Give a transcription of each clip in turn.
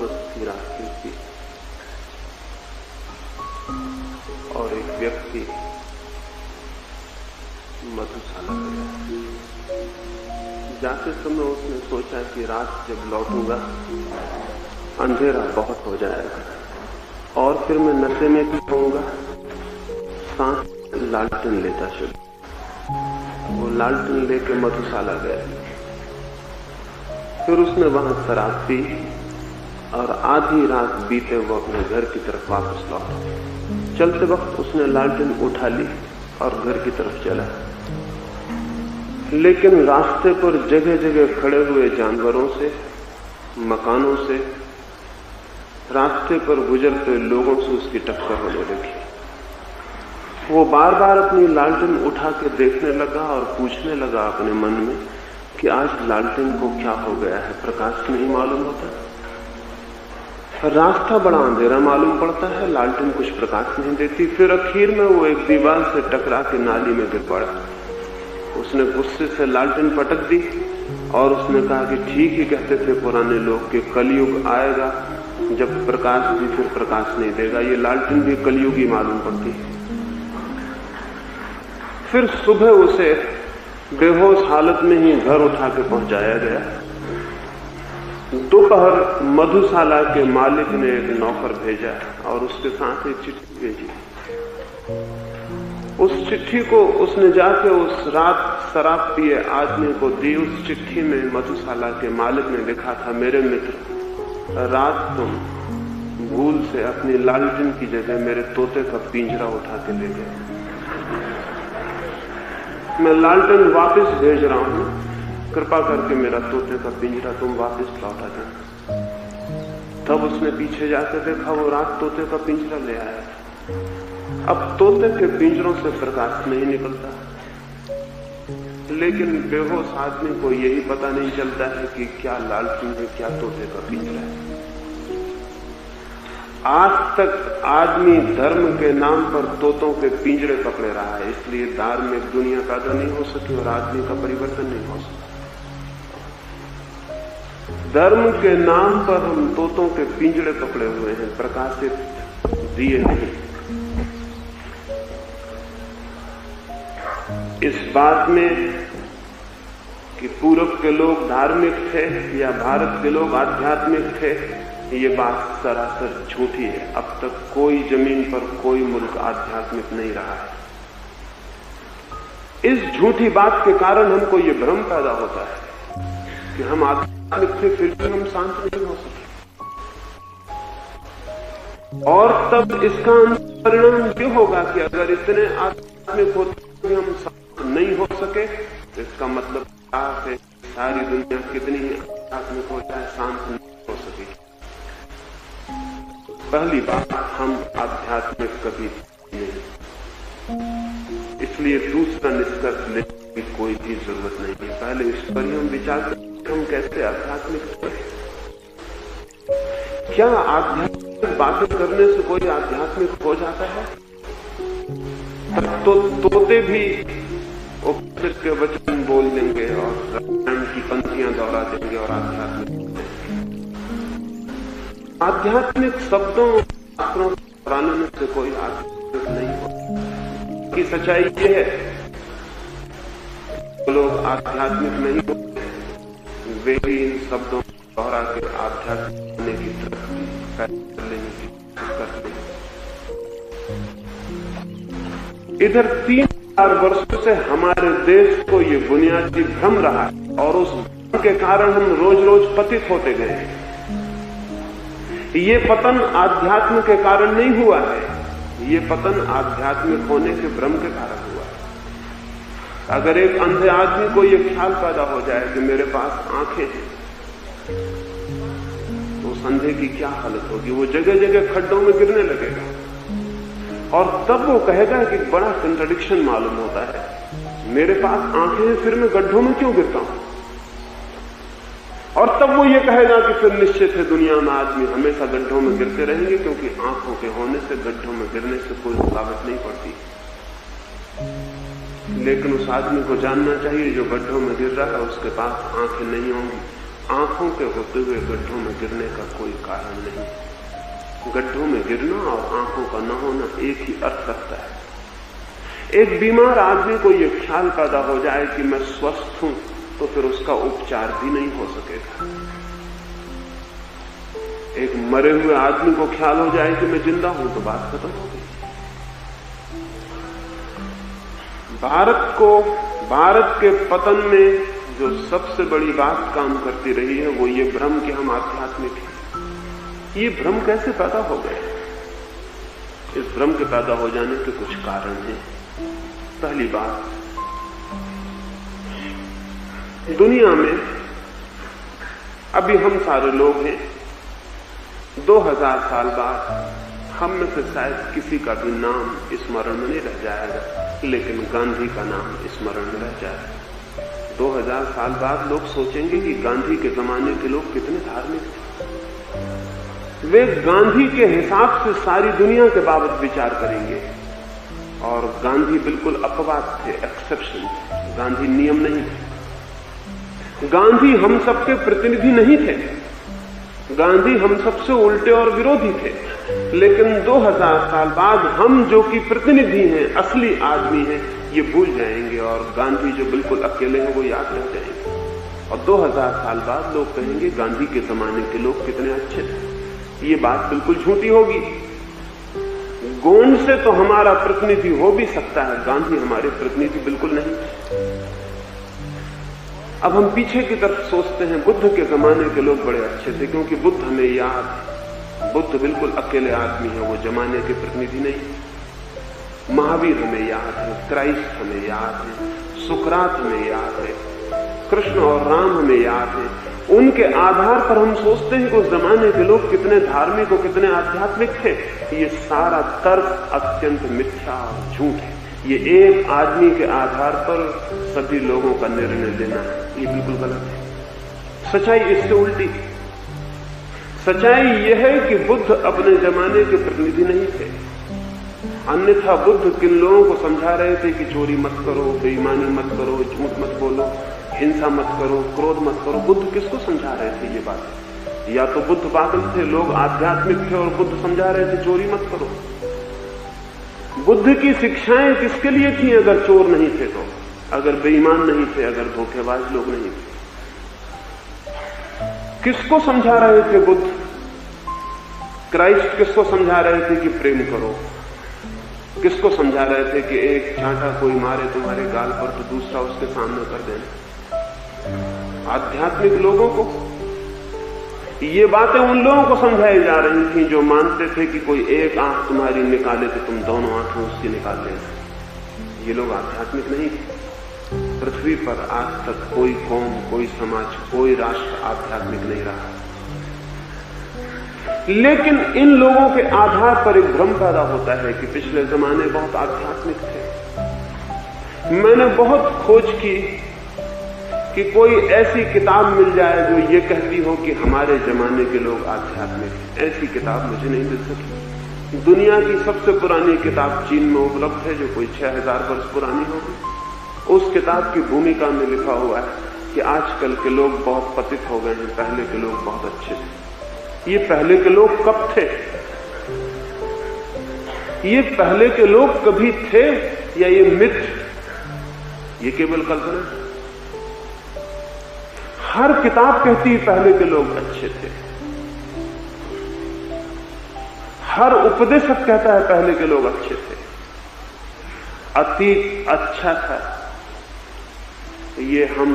बंदोबस्त की रास्ते थी और एक व्यक्ति मधुशाला गया। जाते समय उसने सोचा कि रात जब लौटूंगा अंधेरा बहुत हो जाएगा और फिर मैं नशे में भी होऊंगा। सांस लालटेन लेता चला। वो लालटेन लेके मधुशाला गया। फिर उसने वहां शराब पी और आधी रात बीते वो अपने घर की तरफ वापस लौटा। चलते वक्त उसने लालटेन उठा ली और घर की तरफ चला, लेकिन रास्ते पर जगह जगह खड़े हुए जानवरों से, मकानों से, रास्ते पर गुजरते लोगों से उसकी टक्कर होने लगी। वो बार बार अपनी लालटेन उठा के देखने लगा और पूछने लगा अपने मन में कि आज लालटेन को क्या हो गया है, प्रकाश नहीं मालूम होता। रास्ता बड़ा अंधेरा मालूम पड़ता है, लालटेन कुछ प्रकाश नहीं देती। फिर आखिर में वो एक दीवार से टकरा के नाली में गिर पड़ा। उसने गुस्से से लालटेन पटक दी और उसने कहा कि ठीक ही कहते थे पुराने लोग कि कलयुग आएगा जब प्रकाश भी फिर प्रकाश नहीं देगा। ये लालटेन भी कलयुग ही मालूम पड़ती है। फिर सुबह उसे बेहोश हालत में ही घर उठा के पहुंचाया गया। दोपहर मधुशाला के मालिक ने एक नौकर भेजा और उसके साथ एक चिट्ठी भेजी। उस चिट्ठी को उसने जाके उस रात शराब पिए आदमी को दी। उस चिट्ठी में मधुशाला के मालिक ने लिखा था, मेरे मित्र, रात तुम भूल से अपनी लालटेन की जगह मेरे तोते का पिंजरा उठा के ले गए। मैं लालटेन वापस भेज रहा हूं, कृपा करके मेरा तोते का पिंजरा तुम वापस लौटा देना। तब उसने पीछे जाकर देखा, वो रात तोते का पिंजरा ले आया। अब तोते के पिंजरों से प्रकाश नहीं निकलता, लेकिन बेहोश आदमी को यही पता नहीं चलता है कि क्या लालटेन है, क्या तोते का पिंजरा है। आज तक आदमी धर्म के नाम पर तोतों के पिंजरे पकड़े रहा है, इसलिए धार्मिक दुनिया पैदा नहीं हो सकी और आदमी का परिवर्तन नहीं हो सका। धर्म के नाम पर हम तोतों के पिंजरे पकड़े हुए हैं, प्रकाशित दिए नहीं। इस बात में कि पूरब के लोग धार्मिक थे या भारत के लोग आध्यात्मिक थे, ये बात सरासर झूठी है। अब तक कोई जमीन पर कोई मुल्क आध्यात्मिक नहीं रहा है। इस झूठी बात के कारण हमको ये भ्रम पैदा होता है कि हम आध्यात्मिक थे फिर भी हम शांत नहीं हो सके। और तब इसका परिणाम ये होगा कि अगर इतने आध्यात्मिक होते भी हम नहीं हो सके तो इसका मतलब क्या है, सारी दुनिया कितनी ही आध्यात्मिक हो जाए शांत नहीं हो सके। पहली बात, हम आध्यात्मिक कभी नहीं, इसलिए दूसरा निष्कर्ष लेने की कोई भी जरूरत नहीं है। पहले इस पर ही हम विचार करें हम कैसे आध्यात्मिक हैं। क्या आध्यात्मिक बातें करने से कोई आध्यात्मिक हो जाता है? तो तोते भी उपनिषद के वचन बोल देंगे और रामायण की पंक्तियां दोहरा देंगे और आध्यात्मिक शब्दों शास्त्रों प्राणन से कोई आध्यात्मिक नहीं होता। की सच्चाई ये है, लोग आध्यात्मिक नहीं होते, वे भी इन शब्दों को दोहरा के आध्यात्मिक होने की तरफ लेने की कोशिश करते हैं। इधर 3000 वर्षों से हमारे देश को ये बुनियादी भ्रम रहा है और उस भ्रम के कारण हम रोज रोज पतित होते गए हैं। ये पतन आध्यात्म के कारण नहीं हुआ है, ये पतन आध्यात्मिक होने के भ्रम के कारण हुआ है। अगर एक अंधे आदमी को यह ख्याल पैदा हो जाए कि मेरे पास आंखें हैं, तो उस अंधे की क्या हालत होगी? वो जगह जगह खड्डों में गिरने लगेगा और तब वो कहेगा कि बड़ा कंट्राडिक्शन मालूम होता है, मेरे पास आंखें हैं फिर मैं गड्ढों में क्यों गिरता हूं? और तब वो ये कहेगा कि फिर निश्चित है दुनिया में आदमी हमेशा गड्ढों में गिरते रहेंगे, क्योंकि आंखों के होने से गड्ढों में गिरने से कोई रुकावट नहीं पड़ती। लेकिन उस आदमी को जानना चाहिए जो गड्ढों में गिर रहा है उसके पास आंखें नहीं होंगी, आंखों के होते हुए गड्ढों में गिरने का कोई कारण नहीं। गड्ढों में गिरना और आंखों का न होना एक ही अर्थ रखता है। एक बीमार आदमी को यह ख्याल पैदा हो जाए कि मैं स्वस्थ हूं, तो फिर उसका उपचार भी नहीं हो सकेगा। एक मरे हुए आदमी को ख्याल हो जाए कि मैं जिंदा हूं, तो बात खत्म हो गई। भारत के पतन में जो सबसे बड़ी बात काम करती रही है वो ये भ्रम कि हम आध्यात्मिक हैं। ये भ्रम कैसे पैदा हो गए? इस भ्रम के पैदा हो जाने के कुछ कारण हैं। पहली बात, दुनिया में अभी हम सारे लोग हैं, 2000 साल बाद हम में से शायद किसी का भी नाम स्मरण में नहीं रह जाएगा, लेकिन गांधी का नाम स्मरण में रह जाएगा। 2000 साल बाद लोग सोचेंगे कि गांधी के जमाने के लोग कितने धार्मिक थे। वे गांधी के हिसाब से सारी दुनिया के बाबत विचार करेंगे, और गांधी बिल्कुल अपवाद थे, एक्सेप्शन थे। गांधी नियम नहीं थे। गांधी हम सबके प्रतिनिधि नहीं थे। गांधी हम सबसे उल्टे और विरोधी थे। लेकिन 2000 साल बाद हम जो कि प्रतिनिधि हैं, असली आदमी हैं, ये भूल जाएंगे, और गांधी जो बिल्कुल अकेले हैं वो याद रह जाएंगे। और 2000 साल बाद लोग कहेंगे गांधी के जमाने के लोग कितने अच्छे थे। ये बात बिल्कुल झूठी होगी। गोंड से तो हमारा प्रतिनिधि हो भी सकता है, गांधी हमारे प्रतिनिधि बिल्कुल नहीं थे। अब हम पीछे की तरफ सोचते हैं, बुद्ध के जमाने के लोग बड़े अच्छे थे, क्योंकि बुद्ध हमें याद है। बुद्ध बिल्कुल अकेले आदमी है, वो जमाने के प्रतिनिधि नहीं। महावीर हमें याद है, क्राइस्ट हमें याद है, सुकरात हमें याद है, कृष्ण और राम हमें याद है। उनके आधार पर हम सोचते हैं कि उस जमाने के लोग कितने धार्मिक और कितने आध्यात्मिक थे। ये सारा तर्क अत्यंत मिथ्या और झूठ है। ये एक आदमी के आधार पर सभी लोगों का निर्णय लेना है, ये बिल्कुल गलत है। सच्चाई इससे उल्टी है। सच्चाई यह है कि बुद्ध अपने जमाने के प्रतिनिधि नहीं थे। अन्यथा बुद्ध किन लोगों को समझा रहे थे कि चोरी मत करो, बेईमानी मत करो, झूठ मत बोलो, हिंसा मत करो, क्रोध मत करो। बुद्ध किसको समझा रहे थे ये बात? या तो बुद्ध पागल थे, लोग आध्यात्मिक थे, और बुद्ध समझा रहे थे चोरी मत करो। बुद्ध की शिक्षाएं किसके लिए थी? अगर चोर नहीं थे तो, अगर बेईमान नहीं थे, अगर धोखेबाज लोग नहीं थे। किसको समझा रहे थे बुद्ध? क्राइस्ट किसको समझा रहे थे कि प्रेम करो? किसको समझा रहे थे कि एक चांटा कोई मारे तुम्हारे गाल पर तो दूसरा उसके सामने कर देना? आध्यात्मिक लोगों को। ये बातें उन लोगों को समझाई जा रही थी जो मानते थे कि कोई एक आंख तुम्हारी निकाले तो तुम दोनों आंखें उसकी निकाल लेना। ये लोग आध्यात्मिक नहीं थे। पृथ्वी पर आज तक कोई कौम, कोई समाज, कोई राष्ट्र आध्यात्मिक नहीं रहा। लेकिन इन लोगों के आधार पर एक भ्रम पैदा होता है कि पिछले जमाने बहुत आध्यात्मिक थे। मैंने बहुत खोज की कि कोई ऐसी किताब मिल जाए जो ये कहती हो कि हमारे जमाने के लोग आध्यात्मिक हैं। ऐसी किताब मुझे नहीं मिल सकी। दुनिया की सबसे पुरानी किताब चीन में उपलब्ध है, जो कोई 6000 वर्ष पुरानी होगी। उस किताब की भूमिका में लिखा हुआ है कि आजकल के लोग बहुत पतित हो गए हैं, पहले के लोग बहुत अच्छे थे। ये पहले के लोग कब थे? ये पहले के लोग कभी थे या ये मिथ? ये केवल कल्पना है। हर किताब कहती है पहले के लोग अच्छे थे। हर उपदेशक कहता है पहले के लोग अच्छे थे, अतीत अच्छा था। ये हम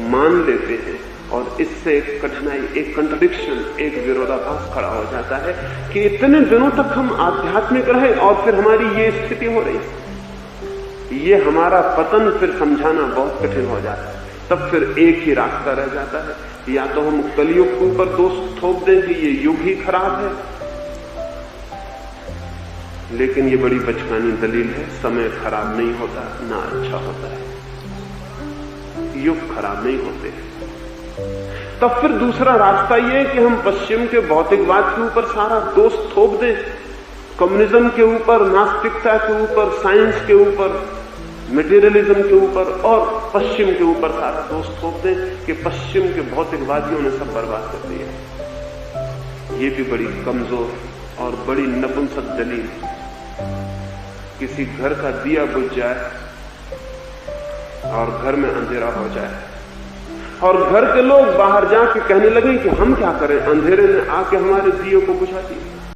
मान लेते हैं, और इससे एक कठिनाई, एक कंट्रडिक्शन, एक विरोधाभास खड़ा हो जाता है कि इतने दिनों तक हम आध्यात्मिक रहे और फिर हमारी ये स्थिति हो रही। ये हमारा पतन फिर समझाना बहुत कठिन हो जाता है। तब फिर एक ही रास्ता रह जाता है, या तो हम कलयुग के ऊपर दोष थोप दें कि ये युग ही खराब है, लेकिन ये बड़ी बचकानी दलील है। समय खराब नहीं होता, ना अच्छा होता है। युग खराब नहीं होते। तब फिर दूसरा रास्ता ये है कि हम पश्चिम के भौतिकवाद के ऊपर सारा दोष थोप दें, कम्युनिज्म के ऊपर, नास्तिकता के ऊपर, साइंस के ऊपर, मटेरियलिज्म के ऊपर और पश्चिम के ऊपर था। दोस्त सोचते कि पश्चिम के भौतिकवादियों ने सब बर्बाद कर दिया। ये भी बड़ी कमजोर और बड़ी नपुंसक दलील। किसी घर का दिया बुझ जाए और घर में अंधेरा हो जाए और घर के लोग बाहर जाके कहने लगे कि हम क्या करें, अंधेरे ने आके हमारे दिए को बुझा दिया।